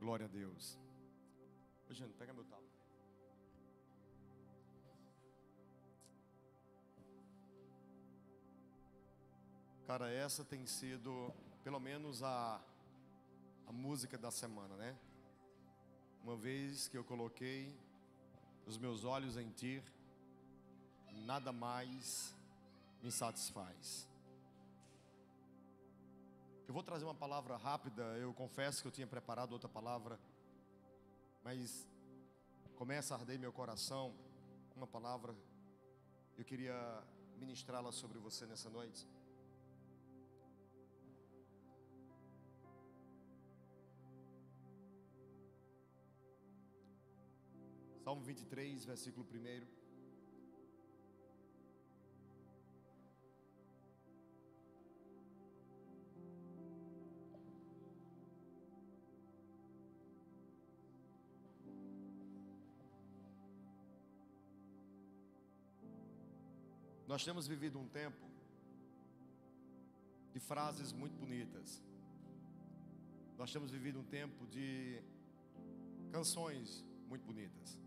Glória a Deus. Ô, Jane, pega meu tablet. Cara, essa tem sido, pelo menos, a música da semana, né? Uma vez que eu coloquei os meus olhos em Ti, nada mais me satisfaz. Eu vou trazer uma palavra rápida. Eu confesso que eu tinha preparado outra palavra, mas começa a arder meu coração uma palavra. Eu queria ministrá-la sobre você nessa noite. Salmo 23, versículo 1. Nós temos vivido um tempo de frases muito bonitas. Nós temos vivido um tempo de canções muito bonitas.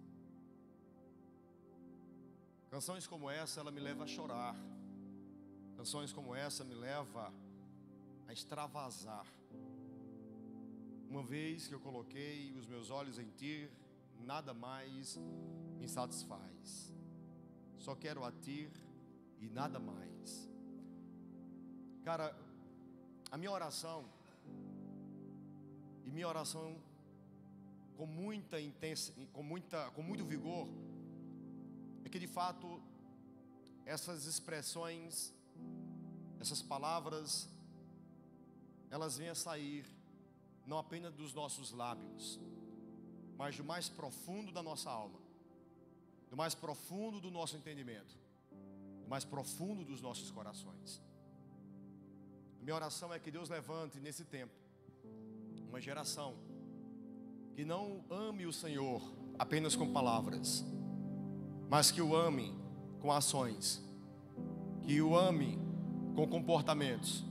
Canções como essa, ela me leva a chorar. Canções como essa me leva a extravasar. Uma vez que eu coloquei os meus olhos em Ti, nada mais me satisfaz. Só quero a Ti e nada mais. Cara, a minha oração, e minha oração com muita intensidade, com muito vigor, é que de fato essas expressões, essas palavras, elas venham a sair não apenas dos nossos lábios, mas do mais profundo da nossa alma, do mais profundo do nosso entendimento, do mais profundo dos nossos corações. Minha oração é que Deus levante nesse tempo uma geração que não ame o Senhor apenas com palavras, mas que o ame com ações, que o ame com comportamentos,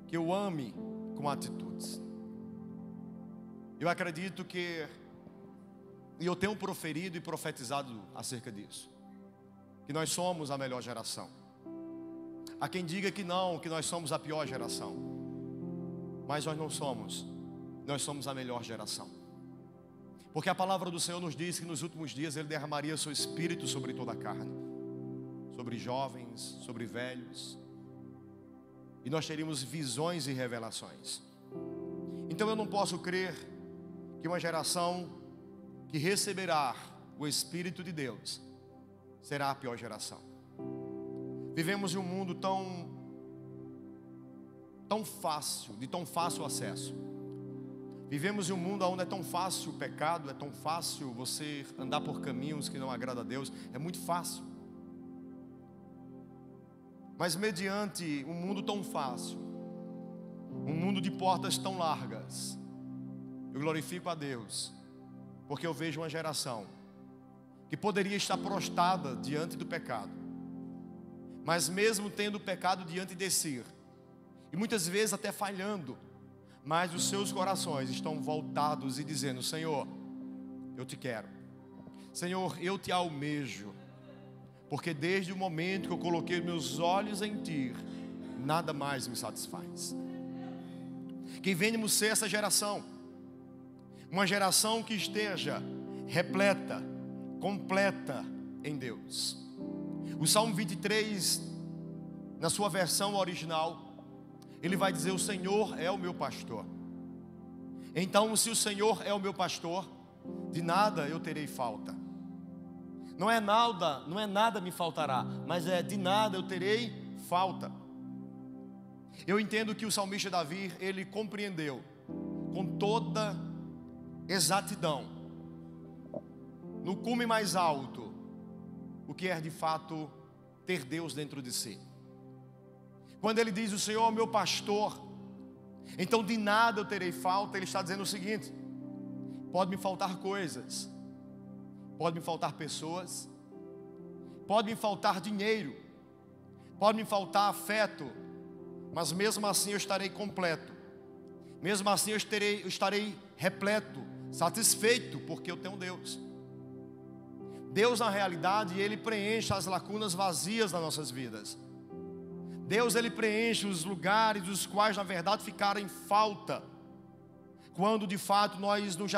que o ame com atitudes. Eu acredito que, e eu tenho proferido e profetizado acerca disso, que nós somos a melhor geração. Há quem diga que não, que nós somos a pior geração, mas nós não somos, nós somos a melhor geração. Porque a palavra do Senhor nos diz que nos últimos dias Ele derramaria seu Espírito sobre toda a carne, sobre jovens, sobre velhos, e nós teríamos visões e revelações. Então eu não posso crer que uma geração que receberá o Espírito de Deus será a pior geração. Vivemos em um mundo tão fácil, de tão fácil acesso. Vivemos em um mundo onde é tão fácil o pecado, é tão fácil você andar por caminhos que não agradam a Deus, é muito fácil. Mas mediante um mundo tão fácil, um mundo de portas tão largas, eu glorifico a Deus, porque eu vejo uma geração que poderia estar prostrada diante do pecado, mas mesmo tendo o pecado diante de si, e muitas vezes até falhando, mas os seus corações estão voltados e dizendo: Senhor, eu te quero, Senhor, eu te almejo, porque desde o momento que eu coloquei meus olhos em Ti, nada mais me satisfaz. Que venhamos ser essa geração, uma geração que esteja repleta, completa em Deus. O Salmo 23, na sua versão original, ele vai dizer: o Senhor é o meu pastor. Então, se o Senhor é o meu pastor, de nada eu terei falta. Não é nada me faltará, mas é de nada eu terei falta. Eu entendo que o salmista Davi, ele compreendeu com toda exatidão, no cume mais alto, o que é de fato ter Deus dentro de si. Quando ele diz: o Senhor é o meu pastor, então de nada eu terei falta, ele está dizendo o seguinte: pode me faltar coisas, pode me faltar pessoas, pode me faltar dinheiro, pode me faltar afeto, mas mesmo assim eu estarei completo, mesmo assim eu estarei repleto, satisfeito porque eu tenho Deus. Deus, na realidade, Ele preenche as lacunas vazias das nossas vidas. Deus, Ele preenche os lugares dos quais, na verdade, ficaram em falta, quando de fato nós nos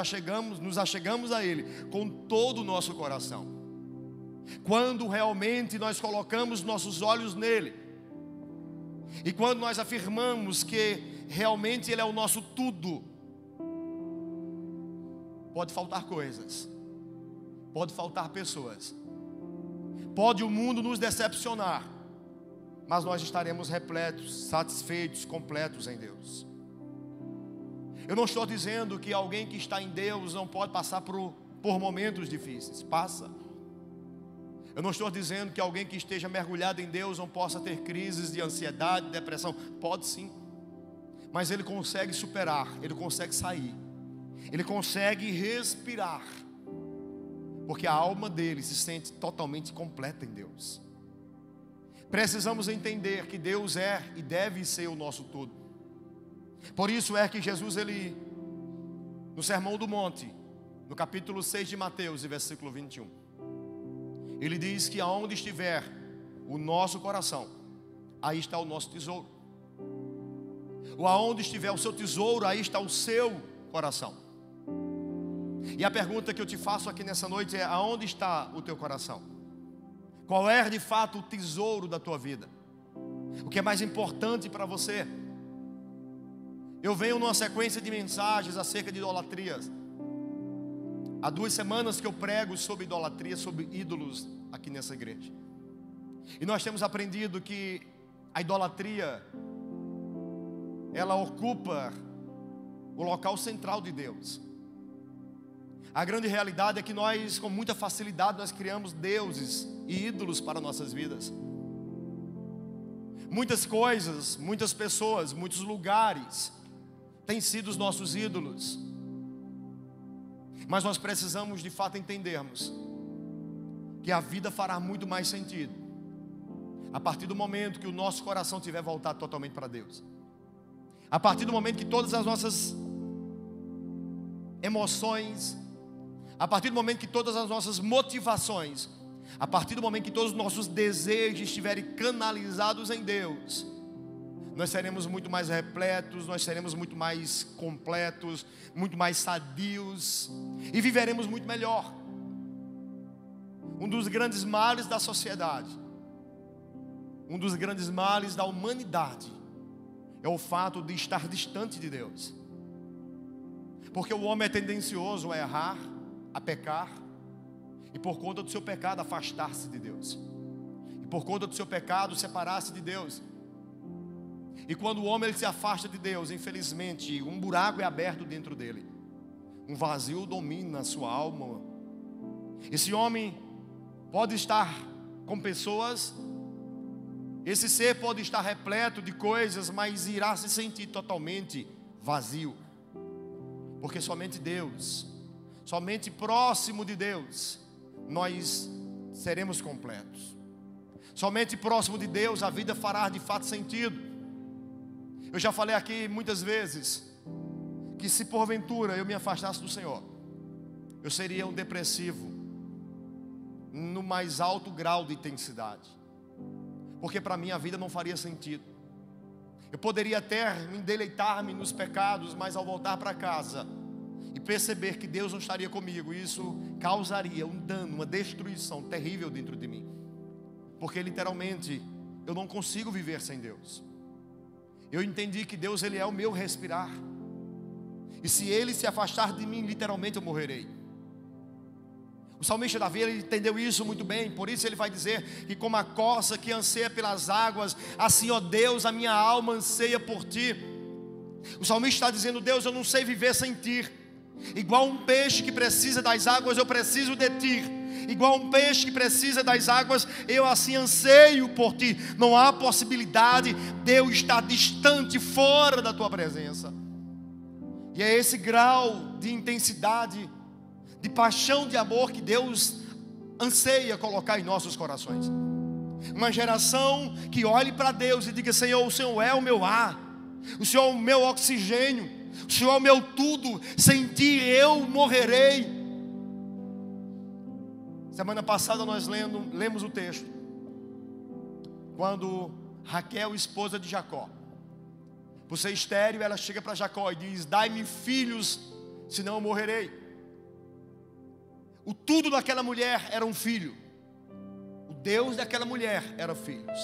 achegamos a Ele com todo o nosso coração. Quando realmente nós colocamos nossos olhos nele, e quando nós afirmamos que realmente Ele é o nosso tudo. Pode faltar coisas, pode faltar pessoas, pode o mundo nos decepcionar, mas nós estaremos repletos, satisfeitos, completos em Deus. Eu não estou dizendo que alguém que está em Deus não pode passar por momentos difíceis. Passa. Eu não estou dizendo que alguém que esteja mergulhado em Deus não possa ter crises de ansiedade, depressão. Pode sim. Mas ele consegue superar, ele consegue sair, ele consegue respirar, porque a alma dele se sente totalmente completa em Deus. Precisamos entender que Deus é e deve ser o nosso tudo. Por isso é que Jesus, ele, no Sermão do Monte, no capítulo 6 de Mateus, versículo 21, ele diz que aonde estiver o nosso coração, aí está o nosso tesouro. Ou aonde estiver o seu tesouro, aí está o seu coração. E a pergunta que eu te faço aqui nessa noite é: aonde está o teu coração? Qual é de fato o tesouro da tua vida? O que é mais importante para você? Eu venho numa sequência de mensagens acerca de idolatrias. Há 2 semanas que eu prego sobre idolatria, sobre ídolos aqui nessa igreja. E nós temos aprendido que a idolatria, ela ocupa o local central de Deus. A grande realidade é que nós, com muita facilidade, nós criamos deuses e ídolos para nossas vidas. Muitas coisas, muitas pessoas, muitos lugares têm sido os nossos ídolos. Mas nós precisamos de fato entendermos que a vida fará muito mais sentido a partir do momento que o nosso coração estiver voltado totalmente para Deus. A partir do momento que todas as nossas emoções, a partir do momento que todas as nossas motivações, a partir do momento que todos os nossos desejos estiverem canalizados em Deus, nós seremos muito mais repletos, nós seremos muito mais completos, muito mais sadios e viveremos muito melhor. Um dos grandes males da sociedade, um dos grandes males da humanidade é o fato de estar distante de Deus. Porque o homem é tendencioso a errar, a pecar, e por conta do seu pecado afastar-se de Deus, e por conta do seu pecado separar-se de Deus. E quando o homem ele se afasta de Deus, infelizmente um buraco é aberto dentro dele, um vazio domina a sua alma. Esse homem pode estar com pessoas, esse ser pode estar repleto de coisas, mas irá se sentir totalmente vazio, porque somente Deus, somente próximo de Deus, nós seremos completos. Somente próximo de Deus a vida fará de fato sentido. Eu já falei aqui muitas vezes que se porventura eu me afastasse do Senhor, eu seria um depressivo no mais alto grau de intensidade, porque para mim a vida não faria sentido. Eu poderia até me deleitar-me nos pecados, mas ao voltar para casa e perceber que Deus não estaria comigo, isso causaria um dano, uma destruição terrível dentro de mim, porque literalmente eu não consigo viver sem Deus. Eu entendi que Deus ele é o meu respirar, e se Ele se afastar de mim, literalmente eu morrerei. O salmista Davi ele entendeu isso muito bem, por isso ele vai dizer que como a corça que anseia pelas águas, assim ó Deus, a minha alma anseia por Ti. O salmista está dizendo: Deus, eu não sei viver sem Ti. Igual um peixe que precisa das águas, eu preciso de Ti. Igual um peixe que precisa das águas, eu assim anseio por Ti. Não há possibilidade de eu estar distante, fora da Tua presença. E é esse grau de intensidade, de paixão, de amor que Deus anseia colocar em nossos corações. Uma geração que olhe para Deus e diga: Senhor, o Senhor é o meu ar, o Senhor é o meu oxigênio, O Senhor é o meu tudo, sem ti eu morrerei. Semana passada nós lemos o texto, quando Raquel, esposa de Jacó, por ser estéril, ela chega para Jacó e diz: dai-me filhos, senão eu morrerei. O tudo daquela mulher era um filho. O Deus daquela mulher era filhos.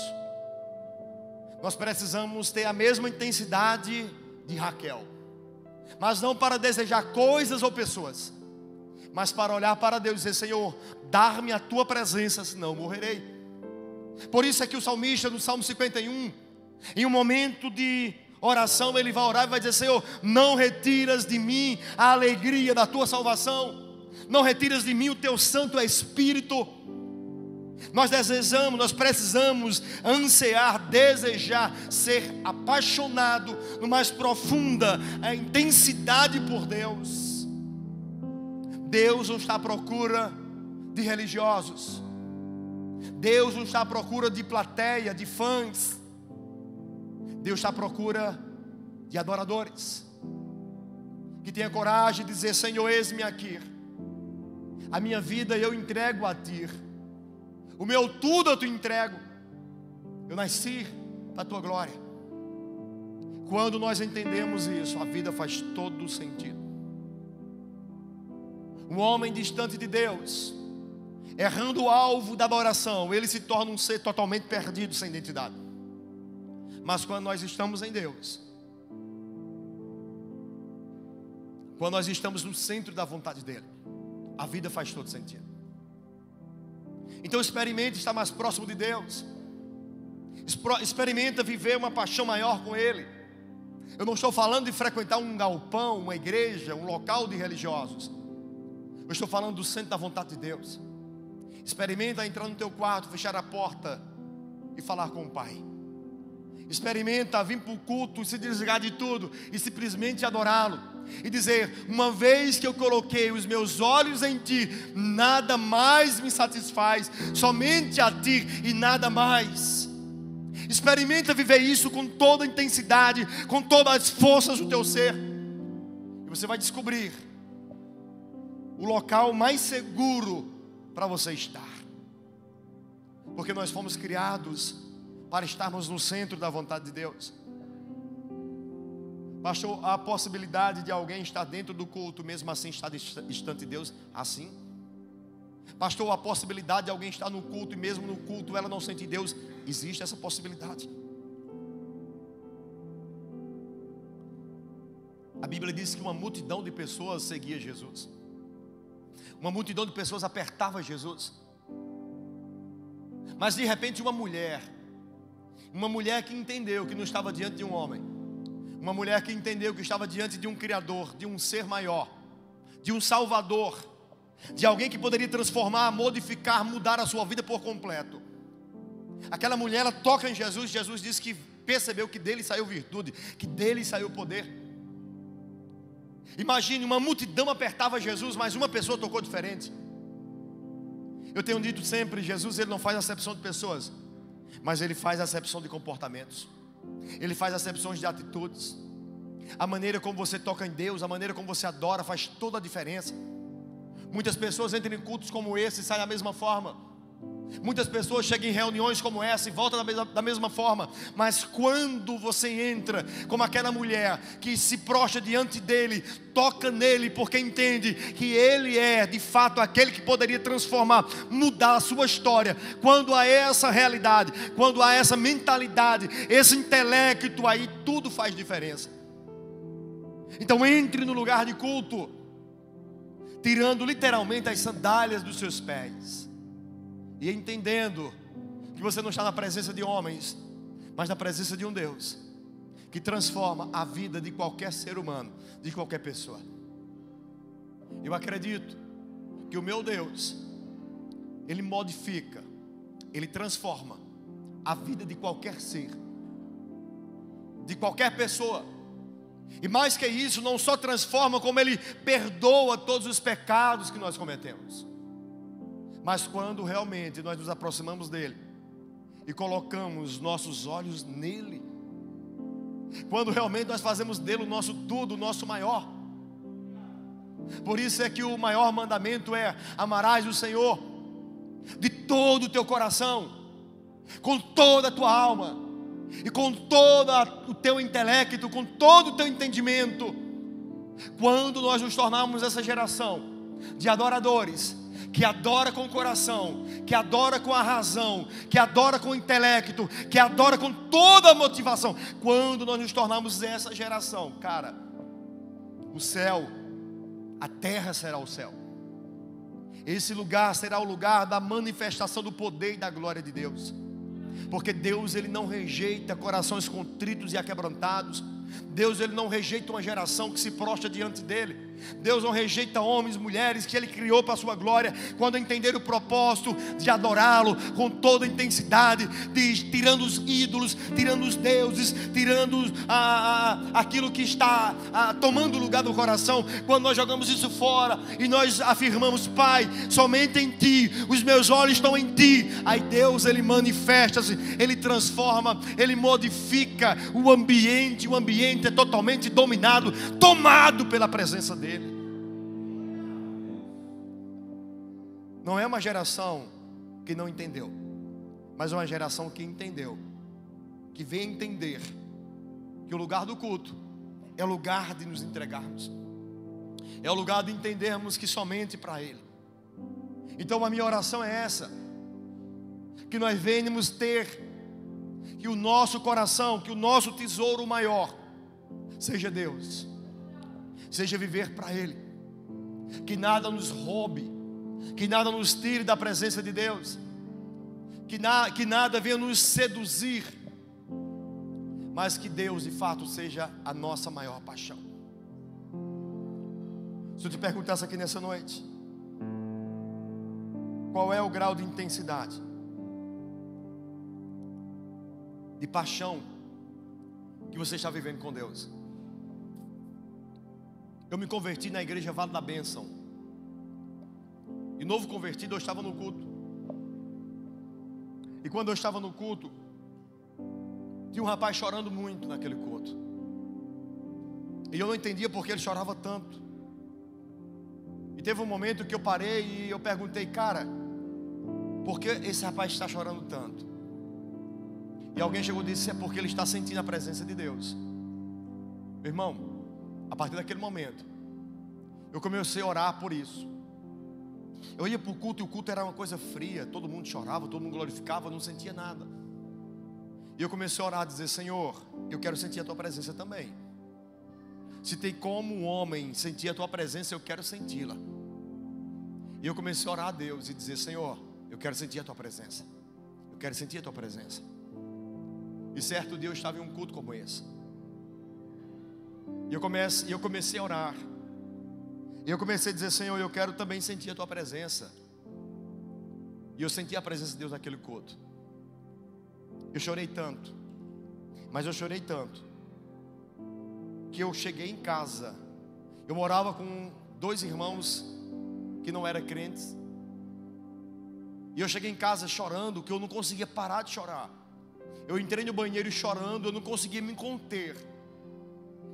Nós precisamos ter a mesma intensidade de Raquel, mas não para desejar coisas ou pessoas, mas para olhar para Deus e dizer: Senhor, dar-me a tua presença, senão eu morrerei. Por isso é que o salmista, no Salmo 51, em um momento de oração, ele vai orar e vai dizer: Senhor, não retiras de mim a alegria da tua salvação, não retiras de mim o teu Santo Espírito. Nós desejamos, nós precisamos ansiar, desejar, ser apaixonado no mais profunda a intensidade por Deus. Deus não está à procura de religiosos. Deus não está à procura de plateia, de fãs. Deus está à procura de adoradores, que tenha coragem de dizer: Senhor, eis-me aqui, a minha vida eu entrego a Ti, o meu tudo eu Te entrego, eu nasci para a Tua glória. Quando nós entendemos isso, a vida faz todo sentido. Um homem distante de Deus, errando o alvo da adoração, ele se torna um ser totalmente perdido, sem identidade. Mas quando nós estamos em Deus, quando nós estamos no centro da vontade dEle, a vida faz todo sentido. Então experimente estar mais próximo de Deus. Experimenta viver uma paixão maior com Ele. Eu não estou falando de frequentar um galpão, uma igreja, um local de religiosos. Eu estou falando do centro da vontade de Deus. Experimenta entrar no teu quarto, fechar a porta e falar com o Pai. Experimenta vir para o culto e se desligar de tudo e simplesmente adorá-lo e dizer: uma vez que eu coloquei os meus olhos em Ti, nada mais me satisfaz, somente a Ti e nada mais. Experimenta viver isso com toda a intensidade, com todas as forças do teu ser, e você vai descobrir o local mais seguro para você estar, porque nós fomos criados para estarmos no centro da vontade de Deus. Pastor, há a possibilidade de alguém estar dentro do culto, mesmo assim estar distante de Deus? Assim. Pastor, há a possibilidade de alguém estar no culto e mesmo no culto ela não sentir Deus? Existe essa possibilidade. A Bíblia diz que uma multidão de pessoas seguia Jesus. Uma multidão de pessoas apertava Jesus. Mas de repente uma mulher que entendeu que não estava diante de um homem, uma mulher que entendeu que estava diante de um Criador, de um ser maior, de um Salvador, de alguém que poderia transformar, modificar, mudar a sua vida por completo. Aquela mulher, ela toca em Jesus. Jesus disse que percebeu que dele saiu virtude, que dele saiu poder. Imagine, uma multidão apertava Jesus, mas uma pessoa tocou diferente. Eu tenho dito sempre, Jesus, ele não faz acepção de pessoas, mas ele faz acepção de comportamentos. Ele faz acepções de atitudes. A maneira como você toca em Deus, a maneira como você adora, faz toda a diferença. Muitas pessoas entram em cultos como esse e saem da mesma forma. Muitas pessoas chegam em reuniões como essa e voltam da mesma forma. Mas quando você entra como aquela mulher que se prostra diante dele, toca nele porque entende que ele é de fato aquele que poderia transformar, mudar a sua história. Quando há essa realidade, quando há essa mentalidade, esse intelecto, aí tudo faz diferença. Então entre no lugar de culto tirando literalmente as sandálias dos seus pés e entendendo que você não está na presença de homens, mas na presença de um Deus que transforma a vida de qualquer ser humano, de qualquer pessoa. Eu acredito que o meu Deus, Ele modifica, Ele transforma a vida de qualquer ser, de qualquer pessoa. E mais que isso, não só transforma, como Ele perdoa todos os pecados que nós cometemos. Mas quando realmente nós nos aproximamos dEle e colocamos nossos olhos nele, quando realmente nós fazemos dele o nosso tudo, o nosso maior. Por isso é que o maior mandamento é: amarás o Senhor de todo o teu coração, com toda a tua alma, e com todo o teu intelecto, com todo o teu entendimento. Quando nós nos tornarmos essa geração de adoradores, que adora com o coração, que adora com a razão, que adora com o intelecto, que adora com toda a motivação, quando nós nos tornarmos essa geração, cara, o céu, a terra será o céu. Esse lugar será o lugar da manifestação do poder e da glória de Deus. Porque Deus, Ele não rejeita corações contritos e aquebrantados. Deus, Ele não rejeita uma geração que se prostra diante dEle. Deus não rejeita homens, mulheres que Ele criou para a sua glória, quando entenderam o propósito de adorá-lo com toda a intensidade, tirando os ídolos, tirando os deuses, tirando aquilo que está tomando lugar do coração. Quando nós jogamos isso fora e nós afirmamos: Pai, somente em Ti, os meus olhos estão em Ti. Aí Deus, Ele manifesta-se, Ele transforma, Ele modifica o ambiente é totalmente dominado, tomado pela presença dEle. Não é uma geração que não entendeu, mas é uma geração que entendeu, que vem entender que o lugar do culto é o lugar de nos entregarmos, é o lugar de entendermos que somente para Ele. Então a minha oração é essa: que nós venhamos ter, que o nosso coração, que o nosso tesouro maior seja Deus, seja viver para Ele, que nada nos roube, que nada nos tire da presença de Deus, que nada venha nos seduzir, mas que Deus de fato seja a nossa maior paixão. Se eu te perguntasse aqui nessa noite, qual é o grau de intensidade, de paixão que você está vivendo com Deus? Eu me converti na igreja Vale da Bênção, e novo convertido, eu estava no culto. E quando eu estava no culto, tinha um rapaz chorando muito naquele culto, e eu não entendia porque ele chorava tanto. E teve um momento que eu parei e eu perguntei: cara, por que esse rapaz está chorando tanto? E alguém chegou e disse: é porque ele está sentindo a presença de Deus. Meu irmão, a partir daquele momento, eu comecei a orar por isso. Eu ia para o culto e o culto era uma coisa fria, todo mundo chorava, todo mundo glorificava, eu não sentia nada. E eu comecei a orar, a dizer: Senhor, eu quero sentir a Tua presença também. Se tem como um homem sentir a Tua presença, eu quero senti-la. E eu comecei a orar a Deus e dizer: Senhor, eu quero sentir a Tua presença, eu quero sentir a Tua presença. E certo dia eu estava em um culto como esse, e eu comecei a orar, e eu comecei a dizer: Senhor, eu quero também sentir a Tua presença. E eu senti a presença de Deus naquele culto. Eu chorei tanto, mas eu chorei tanto, que eu cheguei em casa. Eu morava com 2 irmãos que não eram crentes, e eu cheguei em casa chorando, que eu não conseguia parar de chorar. Eu entrei no banheiro chorando, eu não conseguia me conter.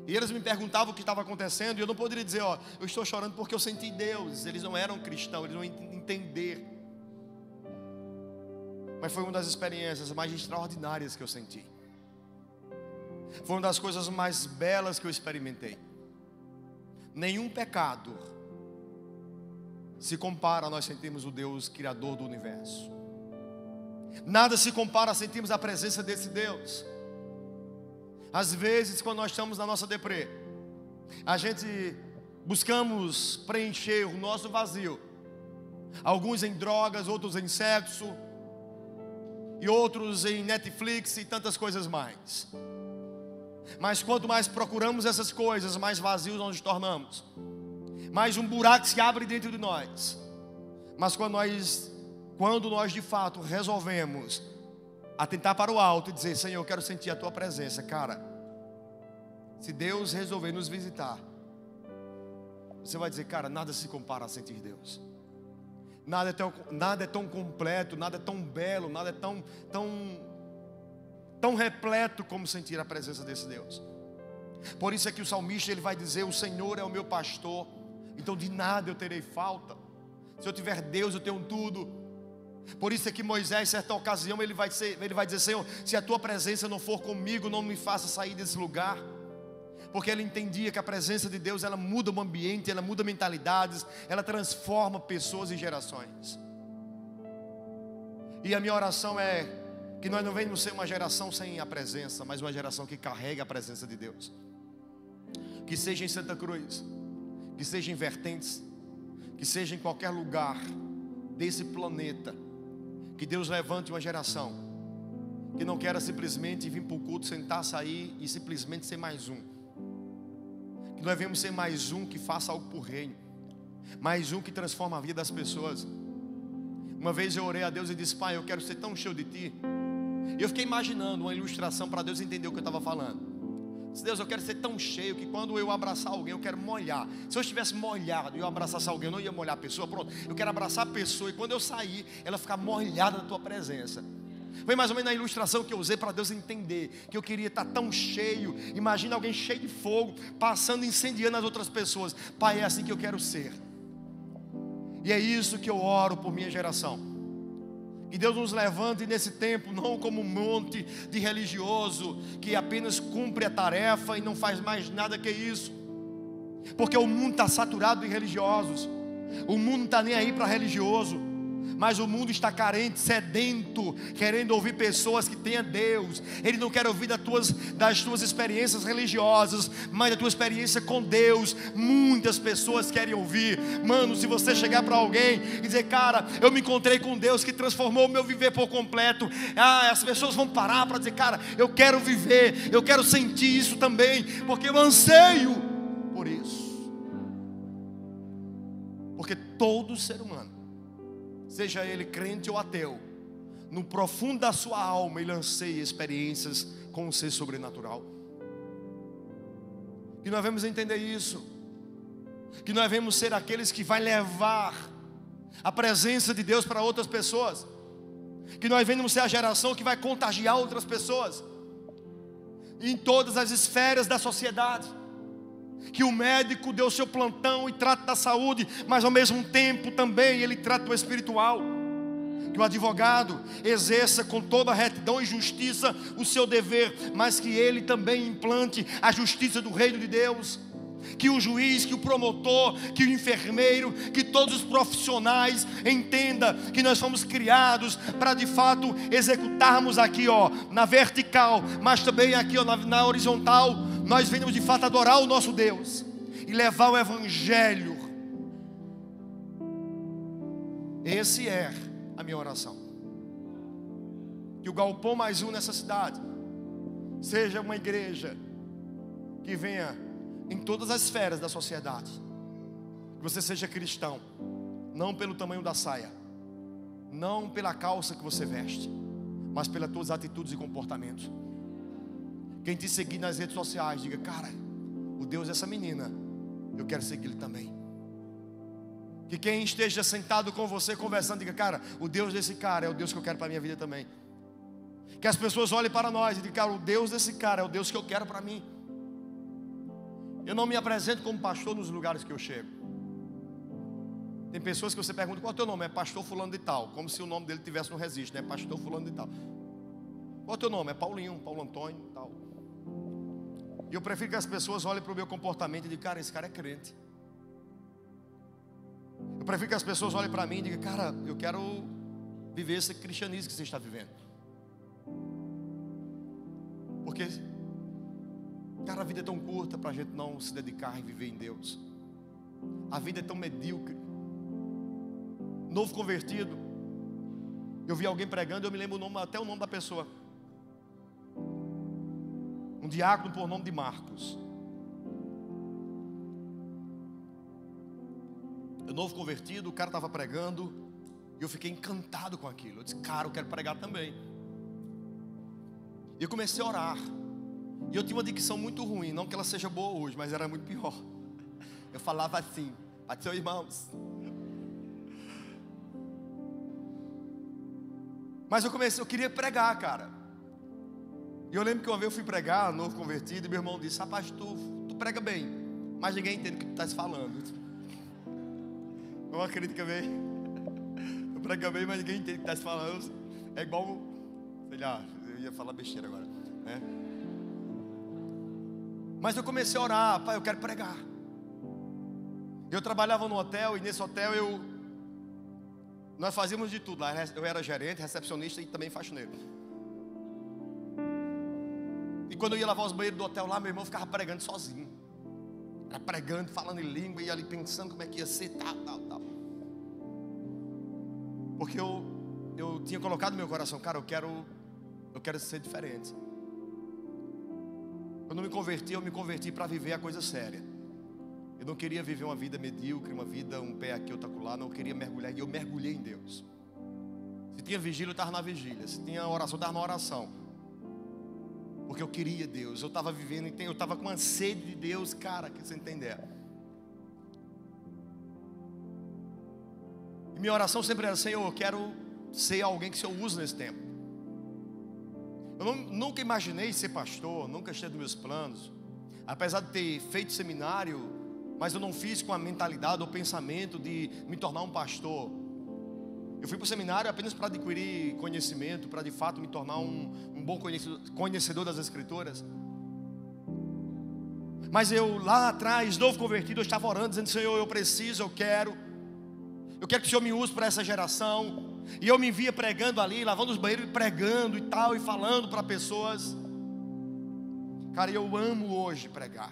E eles me perguntavam o que estava acontecendo, e eu não poderia dizer: ó, eu estou chorando porque eu senti Deus. Eles não eram cristãos, eles não iam entender. Mas foi uma das experiências mais extraordinárias que eu senti. Foi uma das coisas mais belas que eu experimentei. Nenhum pecado se compara a nós sentirmos o Deus Criador do universo. Nada se compara a sentirmos a presença desse Deus. Às vezes, quando nós estamos na nossa deprê, a gente buscamos preencher o nosso vazio. Alguns em drogas, outros em sexo, e outros em Netflix e tantas coisas mais. Mas quanto mais procuramos essas coisas, mais vazios nós nos tornamos, mais um buraco se abre dentro de nós. Mas quando nós de fato resolvemos atentar para o alto e dizer: Senhor, eu quero sentir a Tua presença, cara, se Deus resolver nos visitar, você vai dizer: cara, nada se compara a sentir Deus. Nada é tão completo, nada é tão belo, nada é tão repleto como sentir a presença desse Deus. Por isso é que o salmista ele vai dizer: o Senhor é o meu pastor, então de nada eu terei falta. Se eu tiver Deus, eu tenho tudo. Por isso é que Moisés, em certa ocasião, ele vai dizer: Senhor, se a tua presença não for comigo, não me faça sair desse lugar. Porque ele entendia que a presença de Deus, ela muda o ambiente, ela muda mentalidades, ela transforma pessoas e gerações. E a minha oração é que nós não venhamos ser uma geração sem a presença, mas uma geração que carrega a presença de Deus. Que seja em Santa Cruz, que seja em Vertentes, que seja em qualquer lugar desse planeta, que Deus levante uma geração que não queira simplesmente vir para o culto, sentar, sair e simplesmente ser mais um. Que nós devemos ser mais um que faça algo por reino, mais um que transforma a vida das pessoas. Uma vez eu orei a Deus e disse: Pai, eu quero ser tão cheio de Ti. E eu fiquei imaginando uma ilustração para Deus entender o que eu estava falando. Disse: Deus, eu quero ser tão cheio que quando eu abraçar alguém, eu quero molhar. Se eu estivesse molhado e eu abraçasse alguém, eu não ia molhar a pessoa. Pronto, eu quero abraçar a pessoa e quando eu sair, ela ficar molhada na Tua presença. Foi mais ou menos a ilustração que eu usei para Deus entender que eu queria estar tão cheio. Imagina alguém cheio de fogo, passando, incendiando as outras pessoas. Pai, é assim que eu quero ser. E é isso que eu oro por minha geração. Que Deus nos levante nesse tempo, não como um monte de religioso que apenas cumpre a tarefa e não faz mais nada que isso. Porque o mundo está saturado de religiosos. O mundo não está nem aí para religioso. Mas o mundo está carente, sedento, querendo ouvir pessoas que tenham Deus. Ele não quer ouvir das tuas experiências religiosas, mas da tua experiência com Deus. Muitas pessoas querem ouvir. Mano, se você chegar para alguém e dizer: cara, eu me encontrei com Deus que transformou o meu viver por completo, as pessoas vão parar para dizer: cara, eu quero viver, eu quero sentir isso também, porque eu anseio por isso. Porque todo ser humano, seja ele crente ou ateu, no profundo da sua alma ele anseia experiências com um ser sobrenatural. Que nós vamos entender isso. Que nós vamos ser aqueles que vai levar a presença de Deus para outras pessoas. Que nós vamos ser a geração que vai contagiar outras pessoas em todas as esferas da sociedade. Que o médico dê o seu plantão e trata da saúde, mas ao mesmo tempo também ele trata do espiritual. Que o advogado exerça com toda a retidão e justiça o seu dever, mas que ele também implante a justiça do reino de Deus. Que o juiz, que o promotor, que o enfermeiro, que todos os profissionais entendam que nós fomos criados para de fato executarmos aqui na vertical, mas também aqui na horizontal. Nós venhamos de fato adorar o nosso Deus e levar o evangelho. Esse é a minha oração. Que o Galpão Mais Um nessa cidade seja uma igreja que venha em todas as esferas da sociedade. Que você seja cristão, não pelo tamanho da saia, não pela calça que você veste, mas pelas tuas atitudes e comportamentos. Quem te seguir nas redes sociais, diga: cara, o Deus dessa menina, eu quero seguir ele também. Que quem esteja sentado com você conversando, diga: cara, o Deus desse cara é o Deus que eu quero para a minha vida também. Que as pessoas olhem para nós e digam: cara, o Deus desse cara é o Deus que eu quero para mim. Eu não me apresento como pastor nos lugares que eu chego. Tem pessoas que você pergunta: qual é o teu nome? É pastor fulano de tal. Como se o nome dele tivesse no registro, né? Pastor fulano de tal. Qual é o teu nome? É Paulinho, Paulo Antônio e tal. E eu prefiro que as pessoas olhem para o meu comportamento e digam: cara, esse cara é crente. Eu prefiro que as pessoas olhem para mim e digam: cara, eu quero viver esse cristianismo que você está vivendo. Porque, cara, a vida é tão curta para a gente não se dedicar e viver em Deus. A vida é tão medíocre. Novo convertido, eu vi alguém pregando, eu me lembro até o nome da pessoa. Um diácono por nome de Marcos. Eu novo convertido, o cara estava pregando e eu fiquei encantado com aquilo. Eu disse: cara, eu quero pregar também. E eu comecei a orar. E eu tinha uma dicção muito ruim, não que ela seja boa hoje, mas era muito pior. Eu falava assim: atenção, irmãos. Mas eu queria pregar, cara. E eu lembro que uma vez eu fui pregar, novo convertido, e meu irmão disse: rapaz, tu prega bem, mas ninguém entende o que tu estás falando. É uma crítica bem. Eu prego bem, mas ninguém entende o que tu estás falando. É igual, sei lá, eu ia falar besteira agora, né? Mas eu comecei a orar: pai, eu quero pregar. Eu trabalhava no hotel, e nesse hotel nós fazíamos de tudo lá. Eu era gerente, recepcionista e também faxineiro. E quando eu ia lavar os banheiros do hotel lá, meu irmão ficava pregando sozinho. Era pregando, falando em língua, e ali pensando como é que ia ser, tal. Porque eu tinha colocado no meu coração: cara, eu quero ser diferente. Quando eu me converti para viver a coisa séria. Eu não queria viver uma vida medíocre, uma vida um pé aqui, outro acolá. Não, eu queria mergulhar, e eu mergulhei em Deus. Se tinha vigília, eu estava na vigília. Se tinha oração, eu estava na oração. Porque eu queria Deus, eu estava vivendo, eu estava com uma sede de Deus, cara, que você entender. E minha oração sempre era: Senhor, eu quero ser alguém que o Senhor usa nesse tempo. Eu nunca imaginei ser pastor, nunca achei dos meus planos. Apesar de ter feito seminário, mas eu não fiz com a mentalidade ou pensamento de me tornar um pastor. Eu fui para o seminário apenas para adquirir conhecimento, para de fato me tornar um bom conhecedor das Escrituras. Mas eu lá atrás, novo convertido, eu estava orando, dizendo: Senhor, eu preciso, eu quero que o Senhor me use para essa geração. E eu me via pregando ali, lavando os banheiros, pregando e tal, e falando para pessoas. Cara, eu amo hoje pregar.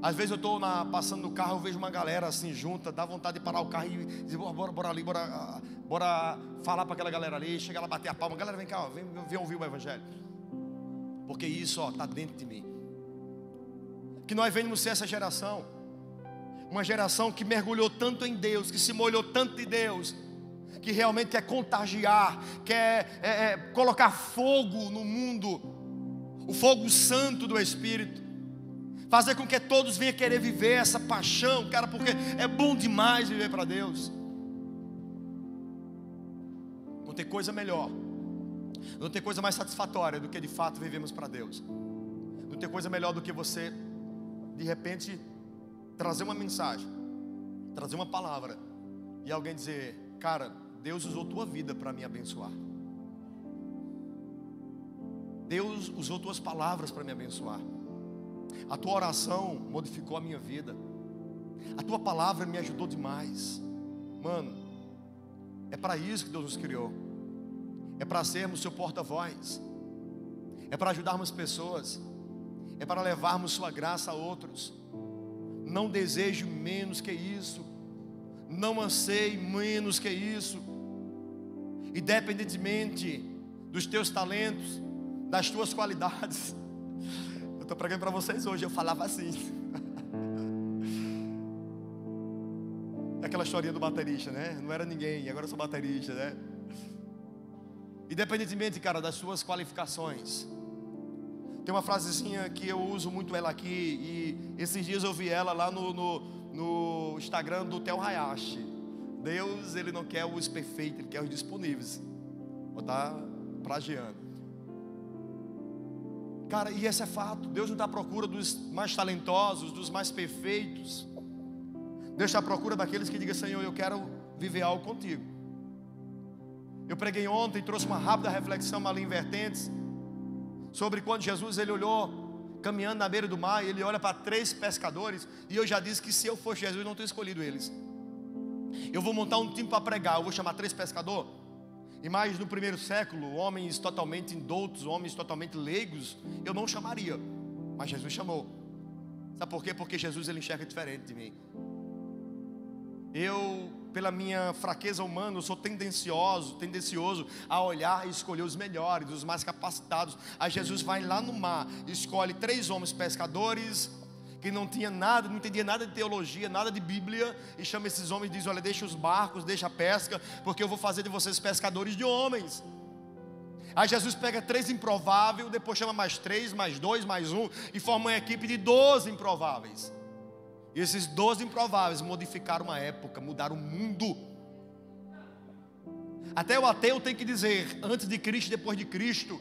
Às vezes eu estou passando no carro, eu vejo uma galera assim junta, dá vontade de parar o carro e dizer: bora ali, bora falar para aquela galera ali. Chega lá, bater a palma: galera, vem cá, ó, vem ouvir o Evangelho. Porque isso está dentro de mim. Que nós venhamos ser essa geração. Uma geração que mergulhou tanto em Deus, que se molhou tanto de Deus, que realmente quer contagiar, quer colocar fogo no mundo, o fogo santo do Espírito. Fazer com que todos venham querer viver essa paixão, cara, porque é bom demais viver para Deus. Não tem coisa melhor, não tem coisa mais satisfatória do que de fato vivemos para Deus. Não tem coisa melhor do que você, de repente, trazer uma mensagem, trazer uma palavra, e alguém dizer: cara, Deus usou tua vida para me abençoar. Deus usou tuas palavras para me abençoar. A tua oração modificou a minha vida. A tua palavra me ajudou demais. Mano, é para isso que Deus nos criou. É para sermos seu porta-voz. É para ajudarmos pessoas. É para levarmos sua graça a outros. Não desejo menos que isso. Não anseie menos que isso. Independentemente dos teus talentos, das tuas qualidades. Eu estou pregando para vocês hoje, eu falava assim. É aquela historinha do baterista, né? Não era ninguém, agora eu sou baterista, né? Independentemente, cara, das suas qualificações. Tem uma frasezinha que eu uso muito ela aqui, e esses dias eu vi ela lá no Instagram do Theo Hayashi. Deus, Ele não quer os perfeitos, Ele quer os disponíveis. Vou estar plagiando. Cara, e esse é fato. Deus não está à procura dos mais talentosos, dos mais perfeitos. Deus está à procura daqueles que digam: Senhor, eu quero viver algo contigo. Eu preguei ontem, trouxe uma rápida reflexão ali em Vertentes, sobre quando Jesus ele olhou, caminhando na beira do mar, e ele olha para 3 pescadores, e eu já disse que se eu fosse Jesus, eu não teria escolhido eles. Eu vou montar um time para pregar, eu vou chamar 3 pescadores. E mais no primeiro século, homens totalmente indoutos, homens totalmente leigos, eu não chamaria. Mas Jesus chamou. Sabe por quê? Porque Jesus ele enxerga diferente de mim. Eu, pela minha fraqueza humana, eu sou tendencioso a olhar e escolher os melhores, os mais capacitados. Aí Jesus vai lá no mar, escolhe 3 homens pescadores, que não tinha nada, não entendia nada de teologia, nada de Bíblia, e chama esses homens e diz: olha, deixa os barcos, deixa a pesca, porque eu vou fazer de vocês pescadores de homens. Aí Jesus pega 3 improváveis, depois chama mais 3, mais 2, mais 1, e forma uma equipe de 12 improváveis. E esses 12 improváveis modificaram uma época, mudaram o mundo. Até o ateu tem que dizer: antes de Cristo, depois de Cristo.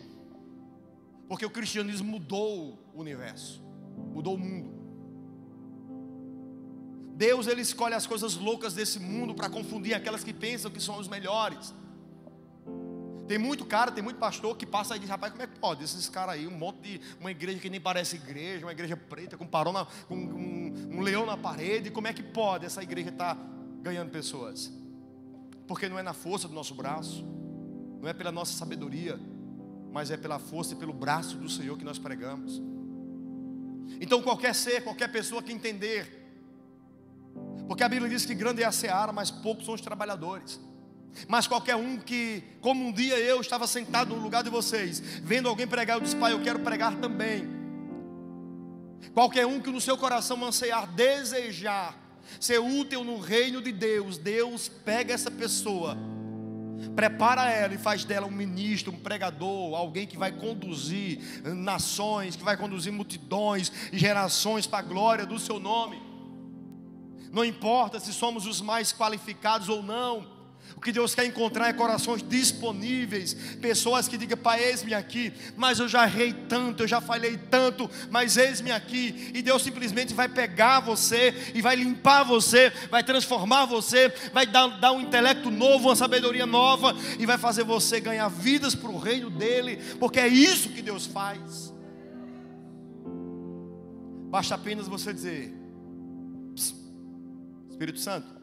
Porque o cristianismo mudou o universo, mudou o mundo. Deus, Ele escolhe as coisas loucas desse mundo para confundir aquelas que pensam que são os melhores. Tem muito cara, tem muito pastor que passa aí e diz: rapaz, como é que pode? Esses caras aí, uma igreja que nem parece igreja, uma igreja preta com um leão na parede. Como é que pode essa igreja estar ganhando pessoas? Porque não é na força do nosso braço, não é pela nossa sabedoria, mas é pela força e pelo braço do Senhor que nós pregamos. Então qualquer ser, qualquer pessoa que entender, porque a Bíblia diz que grande é a seara, mas poucos são os trabalhadores. Mas qualquer um que, como um dia eu estava sentado no lugar de vocês, vendo alguém pregar, eu disse: pai, eu quero pregar também. Qualquer um que no seu coração anseiar, desejar ser útil no reino de Deus, Deus pega essa pessoa, prepara ela e faz dela um ministro, um pregador, alguém que vai conduzir nações, que vai conduzir multidões, gerações para a glória do seu nome. Não importa se somos os mais qualificados ou não. O que Deus quer encontrar é corações disponíveis, pessoas que digam: pai, eis-me aqui, mas eu já errei tanto, eu já falhei tanto, mas eis-me aqui. E Deus simplesmente vai pegar você e vai limpar você, vai transformar você, vai dar um intelecto novo, uma sabedoria nova, e vai fazer você ganhar vidas para o reino dele, porque é isso que Deus faz. Basta apenas você dizer: Espírito Santo,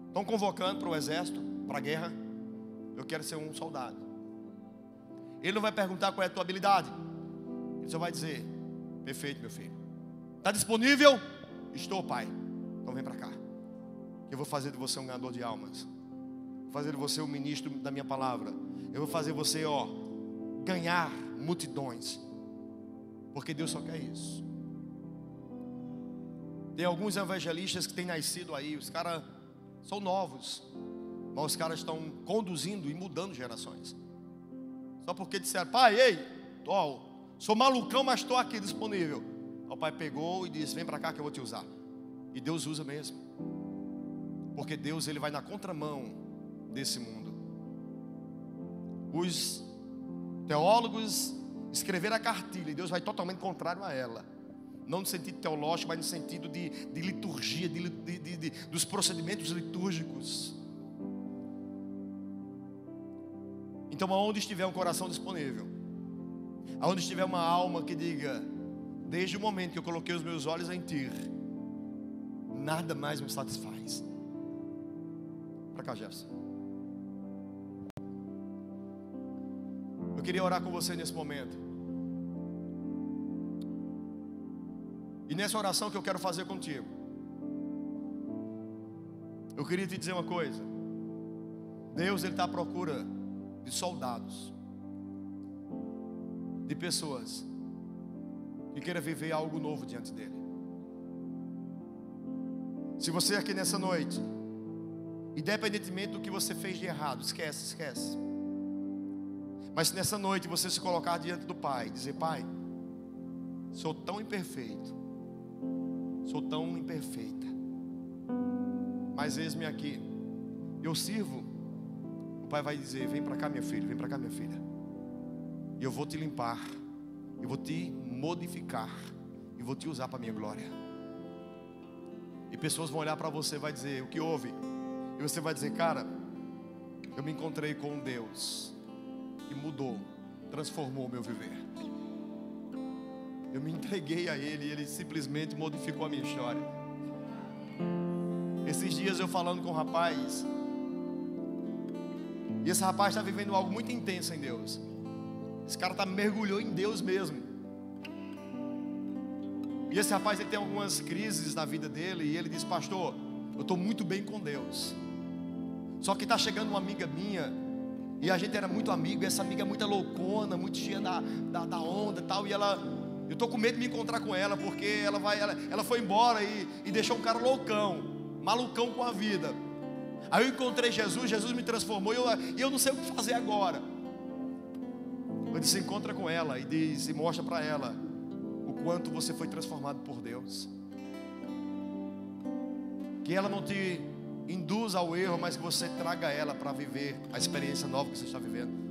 estão convocando para o exército, para a guerra, eu quero ser um soldado. Ele não vai perguntar qual é a tua habilidade, ele só vai dizer: perfeito, meu filho. Está disponível? Estou, pai. Então vem para cá, que eu vou fazer de você um ganhador de almas, vou fazer de você um ministro da minha palavra. Eu vou fazer você, ganhar multidões, porque Deus só quer isso. Tem alguns evangelistas que têm nascido aí, os caras são novos, mas os caras estão conduzindo e mudando gerações. Só porque disseram: pai, ei, sou malucão, mas estou aqui disponível. O pai pegou e disse: vem para cá que eu vou te usar. E Deus usa mesmo, porque Deus, Ele vai na contramão desse mundo. Os teólogos escreveram a cartilha e Deus vai totalmente contrário a ela. Não no sentido teológico, mas no sentido de liturgia, dos procedimentos litúrgicos. Então, aonde estiver um coração disponível, aonde estiver uma alma que diga: desde o momento que eu coloquei os meus olhos em Ti, nada mais me satisfaz. Para cá, Jefferson. Eu queria orar com você nesse momento. E nessa oração que eu quero fazer contigo, eu queria te dizer uma coisa. Deus, Ele está à procura de soldados, de pessoas que queiram viver algo novo diante dEle. Se você aqui nessa noite, independentemente do que você fez de errado, esquece. Mas se nessa noite você se colocar diante do Pai, dizer: pai, sou tão imperfeito, sou tão imperfeita, mas eis-me aqui, eu sirvo. O pai vai dizer: vem para cá, meu filho, vem para cá, minha filha, e eu vou te limpar, eu vou te modificar, e vou te usar para a minha glória. E pessoas vão olhar para você e vai dizer: o que houve? E você vai dizer: cara, eu me encontrei com um Deus que mudou, transformou o meu viver. Eu me entreguei a Ele e Ele simplesmente modificou a minha história. Esses dias eu falando com um rapaz, e esse rapaz está vivendo algo muito intenso em Deus. Esse cara mergulhou em Deus mesmo. E esse rapaz, ele tem algumas crises na vida dele, e ele diz: pastor, eu estou muito bem com Deus, só que está chegando uma amiga minha, e a gente era muito amigo, e essa amiga é muito loucona, muito cheia da onda e tal, e eu estou com medo de me encontrar com ela, porque ela foi embora e deixou um cara malucão com a vida. Aí eu encontrei Jesus me transformou, e eu não sei o que fazer agora. Eu disse: encontra com ela e mostra para ela o quanto você foi transformado por Deus. Que ela não te induza ao erro, mas que você traga ela para viver a experiência nova que você está vivendo.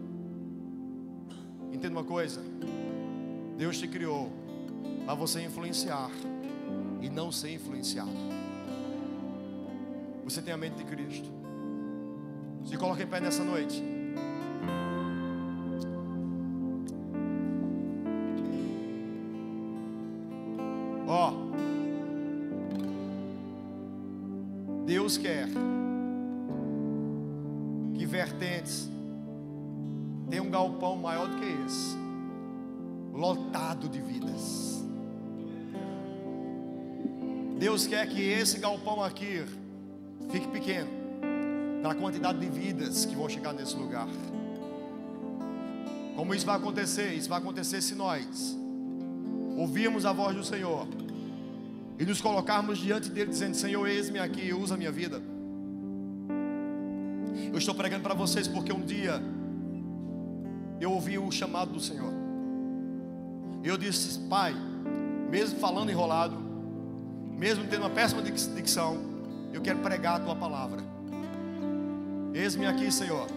Entenda uma coisa: Deus te criou para você influenciar e não ser influenciado. Você tem a mente de Cristo. Se coloque em pé nessa noite. Deus quer que Vertentes tenha um galpão maior do que esse, lotado de vidas. Deus quer que esse galpão aqui fique pequeno para a quantidade de vidas que vão chegar nesse lugar. Como isso vai acontecer? Isso vai acontecer se nós ouvirmos a voz do Senhor e nos colocarmos diante dele dizendo: Senhor, eis-me aqui, usa a minha vida. Eu estou pregando para vocês porque um dia eu ouvi o chamado do Senhor. Eu disse: Pai, mesmo falando enrolado, mesmo tendo uma péssima dicção, eu quero pregar a tua palavra. Eis-me aqui, Senhor.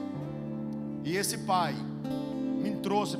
E esse Pai me trouxe